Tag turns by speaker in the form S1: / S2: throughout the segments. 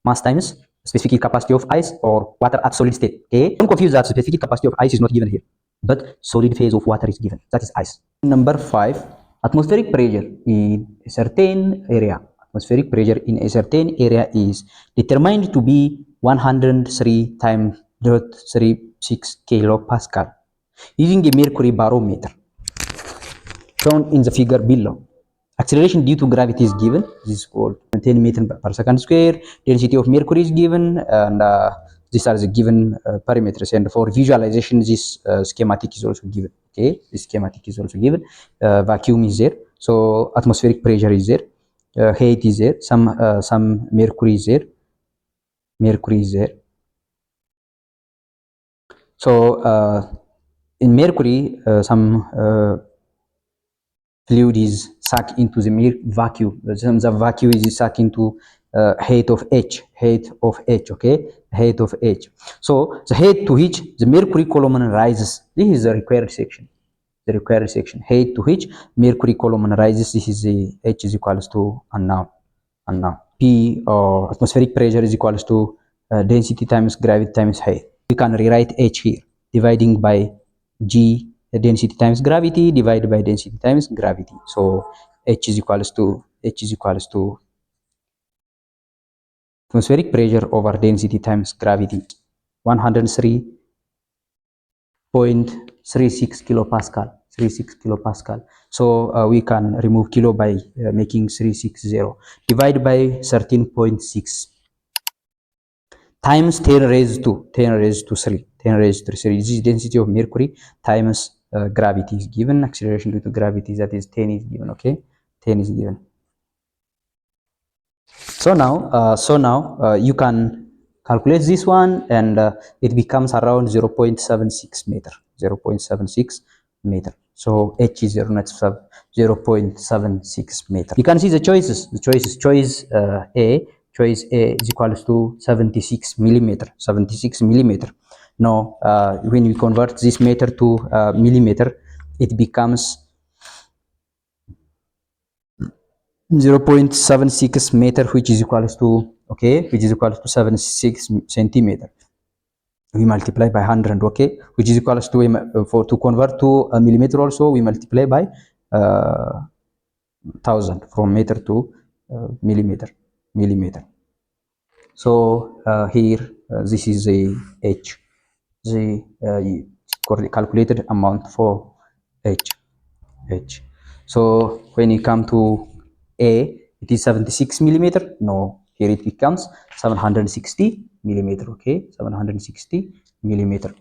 S1: mass times specific capacity of ice or water at solid state. Okay, don't confuse that. Specific capacity of ice is not given here, but solid phase of water is given. That is ice. Number 5, atmospheric pressure in a certain area. Atmospheric pressure in a certain area is determined to be 103 times 0.36 kilopascal using a mercury barometer shown in the figure below. Acceleration due to gravity is given. This is called 10 meters per second square. Density of mercury is given, and these are the given parameters. And for visualization, this schematic is also given. Okay, this schematic is also given. Vacuum is there, so atmospheric pressure is there. Height is there. Some mercury is there. Mercury is there. So in mercury, some fluid is sucked into the vacuum. The vacuum is sucked into height of H, okay, height of H. So the height to which the mercury column rises, this is the required section. The required section, height to which mercury column rises, this is the H is equals to unknown. P or atmospheric pressure is equals to density times gravity times height. We can rewrite H here, dividing by G, density times gravity divided by density times gravity. So H is equals to atmospheric pressure over density times gravity, 103.36 kilopascal. 36 kilopascal. So we can remove kilo by making 360 divided by 13.6 times 10 raised to 3. 10 raised to 3. This is density of mercury times gravity is given. Acceleration due to gravity, that is 10 is given. Okay, 10 is given. So now you can calculate this one, and it becomes around 0.76 meter. 0.76 meter. So H is 0.76 meter. You can see the choices. Choice A. Choice A is equals to 76 millimeter. 76 millimeter. Now, when we convert this meter to millimeter, it becomes 0.76 meter, which is equals to 76 centimeter. We multiply by 100, okay, which is equals to to convert to a millimeter also we multiply by 1000 from meter to millimeter. So here this is the H, the calculated amount for H. So when you come to A, it is 76 millimeter. No, here it becomes 760 millimeter. Okay, 760 millimeter.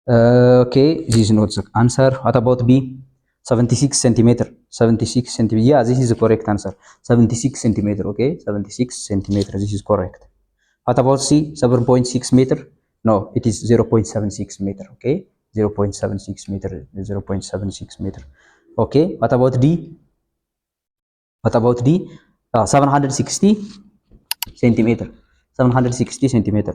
S1: Okay, this is not the answer. What about B? 76 centimeter. 76 centimeter. Yeah, this is the correct answer. 76 centimeter. Okay, 76 centimeter. This is correct. What about C? 7.6 meter. No, it is 0.76 meter. Okay, 0.76 meter. 0.76 meter. Okay, what about D? 760 centimeter. 760 centimeter.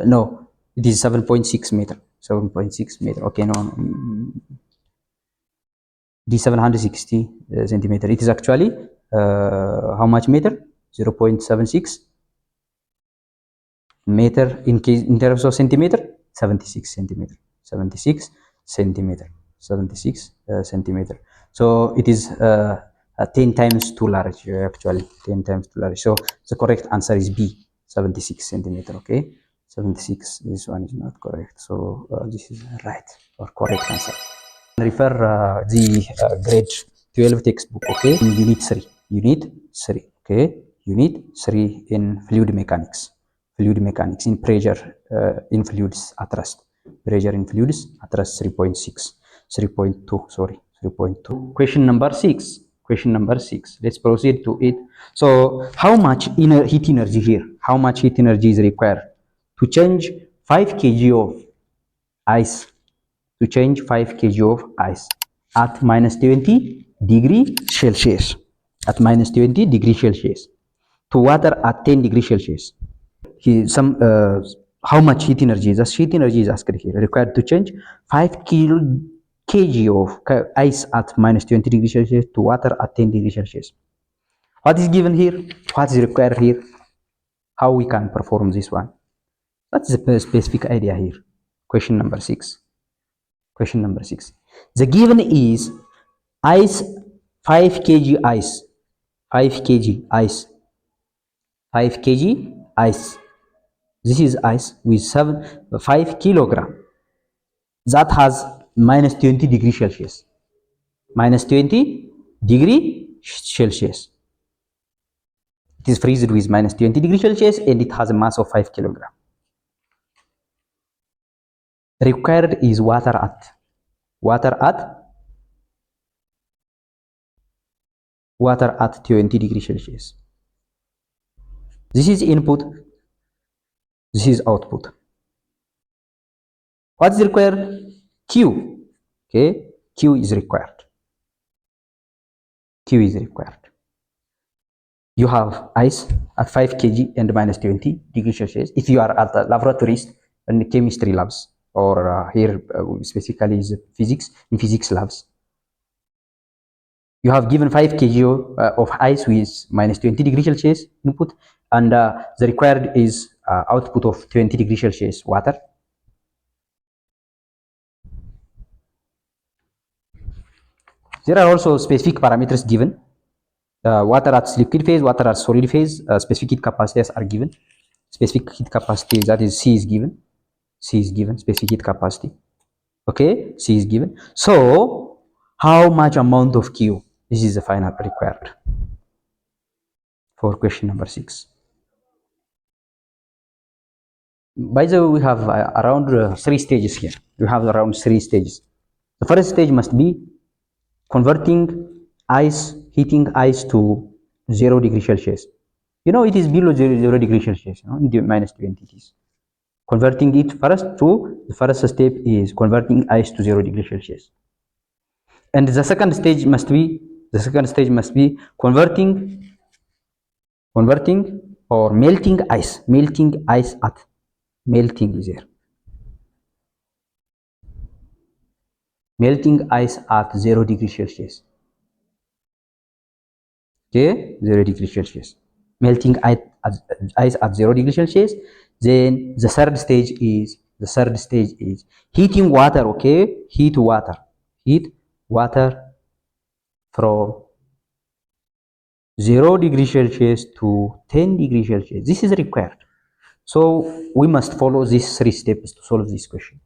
S1: No, it is 7.6 meter. 7.6 meter. Okay, no. D 760 centimeter. It is actually how much meter? 0.76 meter in terms of centimeter. 76 centimeter. 76 centimeter. 76 centimeter. So it is 10 times too large, actually 10 times too large. So the correct answer is B, 76 centimeter. Okay, 76. This one is not correct. So this is right or correct answer. Refer the grade 12 textbook. Okay, in unit 3. Okay, unit 3 in fluid mechanics. In pressure in fluids at rest. Pressure in fluids at rest 3.2. Sorry, 3.2. Question number 6. Let's proceed to it. So how much heat energy here? How much heat energy is required to change 5 kg of ice? To change 5 kg of ice at minus 20 degree Celsius. At minus 20 degree Celsius to water at 10 degree Celsius. How much heat energy? The heat energy is asked here. Required to change 5 kg of ice at minus 20 degrees Celsius to water at 10 degrees Celsius. What is given here? What is required here? How we can perform this one? That's the specific idea here. Question number 6. Question number 6. The given is ice 5 kg ice. 5 kg ice. 5 kg ice. This is ice with 5 kilogram. That has minus 20 degrees Celsius. Minus 20 degree Celsius. It is freezed with minus 20 degrees Celsius and it has a mass of 5 kilogram. Required is water at 20 degrees Celsius. This is input, this is output. What is required? Q. Okay, Q is required. Q is required. You have ice at 5 kg and minus 20 degrees Celsius. If you are at the laboratories and chemistry labs, or here specifically is physics, in physics labs, you have given 5 kg of ice with minus 20 degrees Celsius input, and the required is output of 20 degrees Celsius water. There are also specific parameters given. Water at liquid phase, water at solid phase, specific heat capacities are given. Specific heat capacity, that is C is given. C is given, specific heat capacity. Okay, C is given. So, how much amount of Q? This is the final required for question number 6. By the way, we have around 3 stages here. We have around 3 stages. The first stage must be converting ice, heating ice to 0 degrees Celsius. You know, it is below 0 degrees Celsius, you know, in the minus 20 it is. Converting it first to, the first step is converting ice to 0 degrees Celsius. And the second stage must be, converting or melting ice at, melting is there. Melting ice at 0 degrees Celsius. Okay, 0 degrees Celsius. Melting ice at 0 degrees Celsius. Then the third stage is heating water. Okay, heat water from 0 degrees Celsius to 10 degrees Celsius. This is required. So we must follow these 3 steps to solve this question.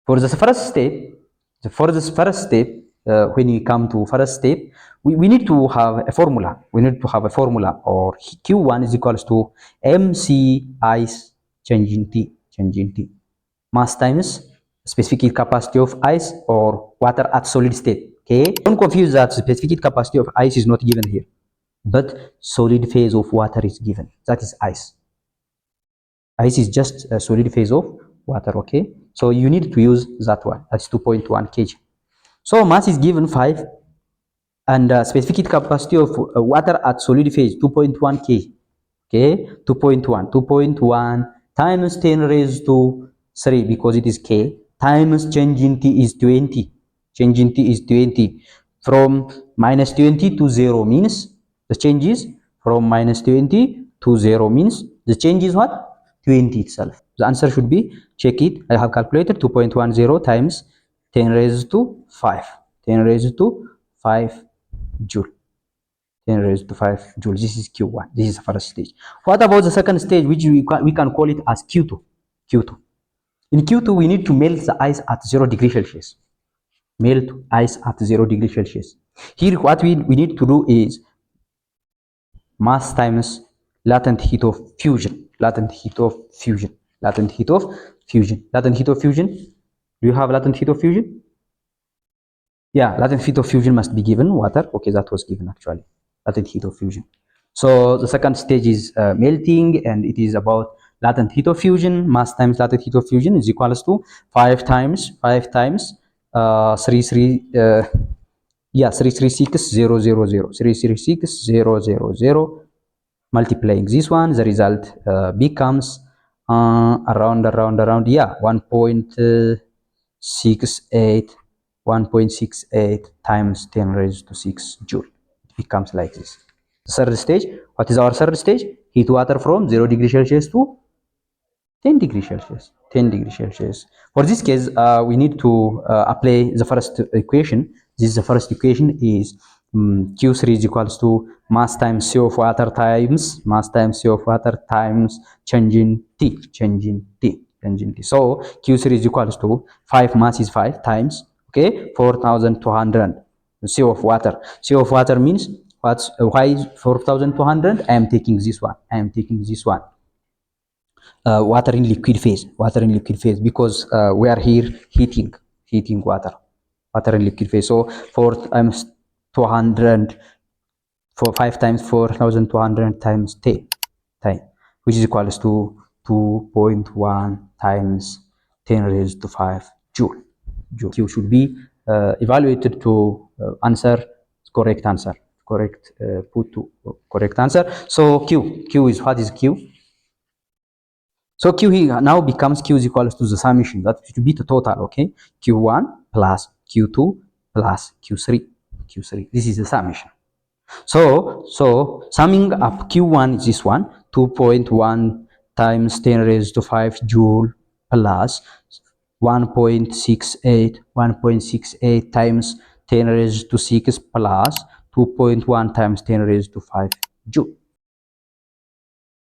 S1: For the first step, when we come to first step, we need to have a formula. Or Q1 is equals to MC ice changing T. Mass times specific heat capacity of ice or water at solid state. Okay, don't confuse that specific heat capacity of ice is not given here, but solid phase of water is given. That is ice. Ice is just a solid phase of water. Okay, so you need to use that one. That's 2.1 kg. So mass is given 5, and specific heat capacity of water at solid phase 2.1 kg. Okay, 2.1 times 10 raised to 3 because it is K, times change in T is 20. Change in T is 20. From minus 20 to 0 means the change is from minus 20 to 0 means the change is what? 20 itself. The answer should be, check it. I have calculated 2.10 times 10 raised to 5. 10 raised to 5 joule. 10 raised to 5 joules. This is Q1. This is the first stage. What about the second stage, which we can call it as Q2? Q2. In Q2, we need to melt the ice at 0 degrees Celsius. Melt ice at 0 degrees Celsius. Here, what we need to do is mass times latent heat of fusion. Latent heat of fusion. Do you have latent heat of fusion? Yeah, latent heat of fusion must be given water. Okay, that was given actually. Latent heat of fusion. So the second stage is melting, and it is about latent heat of fusion. Mass times latent heat of fusion is equals to 5 times 336,000. Multiplying this one, the result becomes around 1.68 1.68 times 10 raised to 6 joule. It becomes like this. The third stage, what is our third stage? Heat water from 0 degree Celsius to 10 degrees Celsius. 10 degrees Celsius. For this case, we need to apply the first equation. This is the first equation is Q3 is equals to mass times C of water times mass times C of water times change in T. So Q3 is equals to 5 mass is 5 times, okay, 4,200 C of water. C of water means what's why 4,200? I am taking this one. Water in liquid phase, because we are here heating water in liquid phase. So 4 times 200 for 5 times 4,200 times 10 time, which is equals to 2.1 times 10 raised to 5 joule. Q should be evaluated to answer correct answer. Put to correct answer. So Q is, what is Q? So Q here now becomes Q is equals to the summation, that should be the total, okay? Q1 plus Q2 plus Q3. This is the summation. So summing up Q1 is this one, 2.1 times 10 raised to 5 joule plus 1.68 times 10 raised to 6 plus 2.1 times 10 raised to 5 joule.